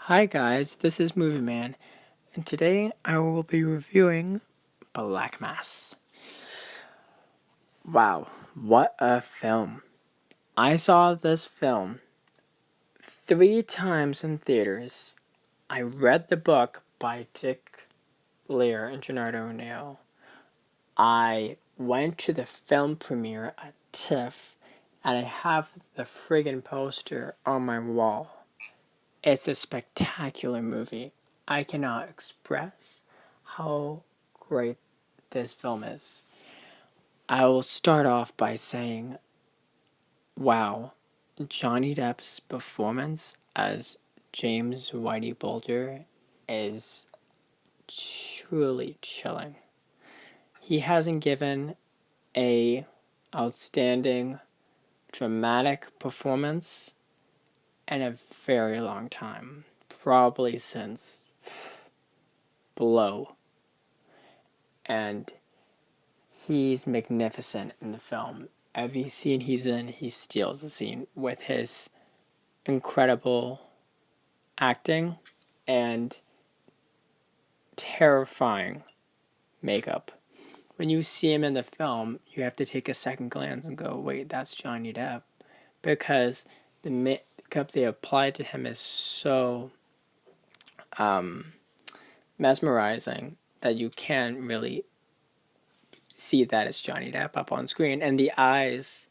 Hi guys, this is MovieMan, and today I will be reviewing Black Mass. Wow, what a film. I saw this film 3 times in theaters. I read the book by Dick Lear and Gennaro O'Neill. I went to the film premiere at TIFF, and I have the friggin' poster on my wall. It's a spectacular movie. I cannot express how great this film is. I will start off by saying, wow, Johnny Depp's performance as James Whitey Bulger is truly chilling. He hasn't given a outstanding dramatic performance in a very long time, probably since Blow, and he's magnificent in the film. Every scene he's in, he steals the scene with his incredible acting and terrifying makeup. When you see him in the film, you have to take a second glance and go, wait, that's Johnny Depp. Because the makeup they applied to him is so mesmerizing that you can't really see that as Johnny Depp up on screen. And the eyes,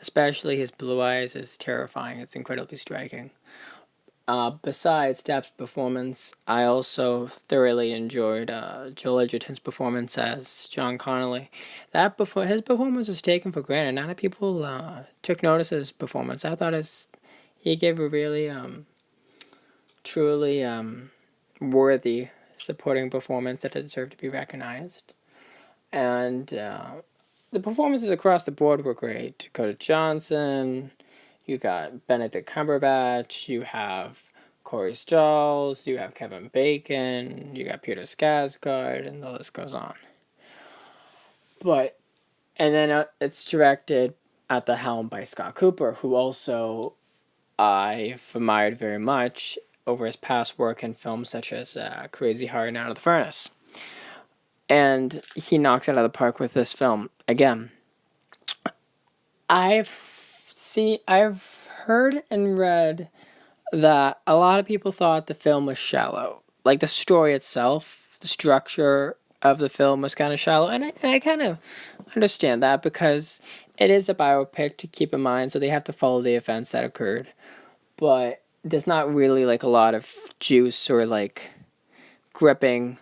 especially his blue eyes, is terrifying. It's incredibly striking. Besides Depp's performance, I also thoroughly enjoyed Joel Edgerton's performance as John Connolly. His performance was taken for granted. Not many people took notice of his performance. I thought he gave a really truly worthy supporting performance that deserved to be recognized. And the performances across the board were great. Dakota Johnson, you got Benedict Cumberbatch, you have Corey Stiles, you have Kevin Bacon, you got Peter Skarsgård, and the list goes on. And then it's directed at the helm by Scott Cooper, who also I've admired very much over his past work in films such as Crazy Heart and Out of the Furnace. And he knocks it out of the park with this film again. I've heard and read that a lot of people thought the film was shallow. Like the story itself, the structure of the film was kind of shallow, and I kind of understand that because it is a biopic to keep in mind, so they have to follow the events that occurred. But there's not really like a lot of juice or like gripping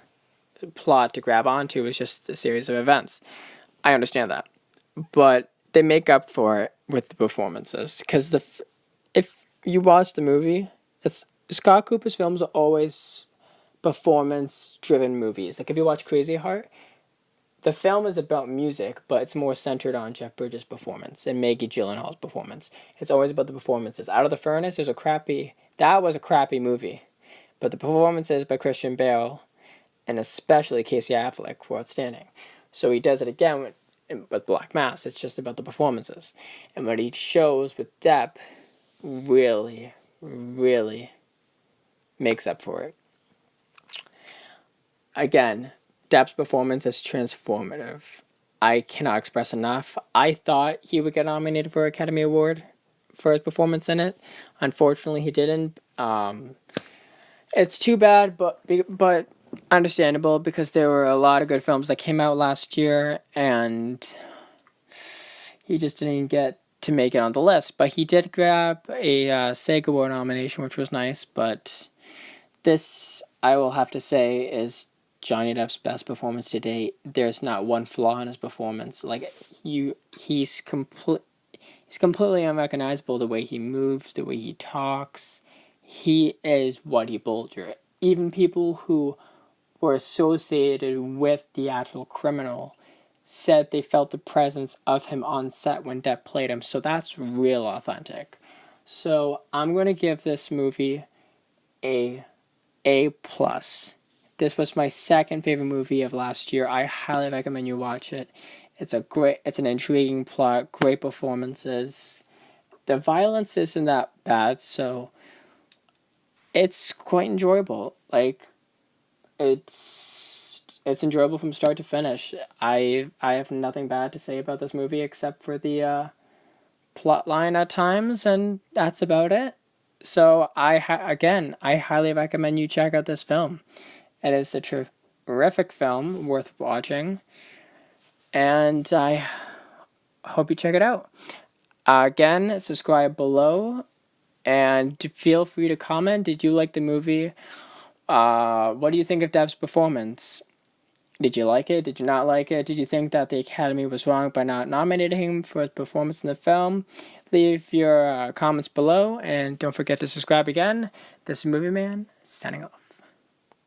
plot to grab onto. It's just a series of events. I understand that, but they make up for it with the performances because if you watch the movie, it's Scott Cooper's films are always performance driven movies. Like if you watch Crazy Heart, the film is about music, but it's more centered on Jeff Bridges' performance and Maggie Gyllenhaal's performance. It's always about the performances. Out of the Furnace, that was a crappy movie, but the performances by Christian Bale and especially Casey Affleck were outstanding. So he does it again with Black Mass. It's just about the performances. And what he shows with Depp really, really makes up for it. Again, Depp's performance is transformative. I cannot express enough. I thought he would get nominated for an Academy Award for his performance in it. Unfortunately, he didn't. It's too bad, but understandable because there were a lot of good films that came out last year, and he just didn't get to make it on the list. But he did grab a SAG Award nomination, which was nice. But this, I will have to say, is Johnny Depp's best performance to date. There's not one flaw in his performance. Like he's completely unrecognizable. The way he moves, the way he talks. He is Whitey Bulger. Even people who were associated with the actual criminal said they felt the presence of him on set when Depp played him. So that's real authentic. So I'm going to give this movie a plus. This was my second favorite movie of last year. I highly recommend you watch it. It's an intriguing plot, great performances. The violence isn't that bad, so It's quite enjoyable. Like, it's enjoyable from start to finish. I have nothing bad to say about this movie except for the plot line at times, and that's about it. So again, I highly recommend you check out this film. It is a terrific film worth watching, and I hope you check it out. Again, subscribe below, and feel free to comment. Did you like the movie? What do you think of Depp's performance? Did you like it? Did you not like it? Did you think that the Academy was wrong by not nominating him for his performance in the film? Leave your comments below, and don't forget to subscribe again. This is MovieMan, signing off.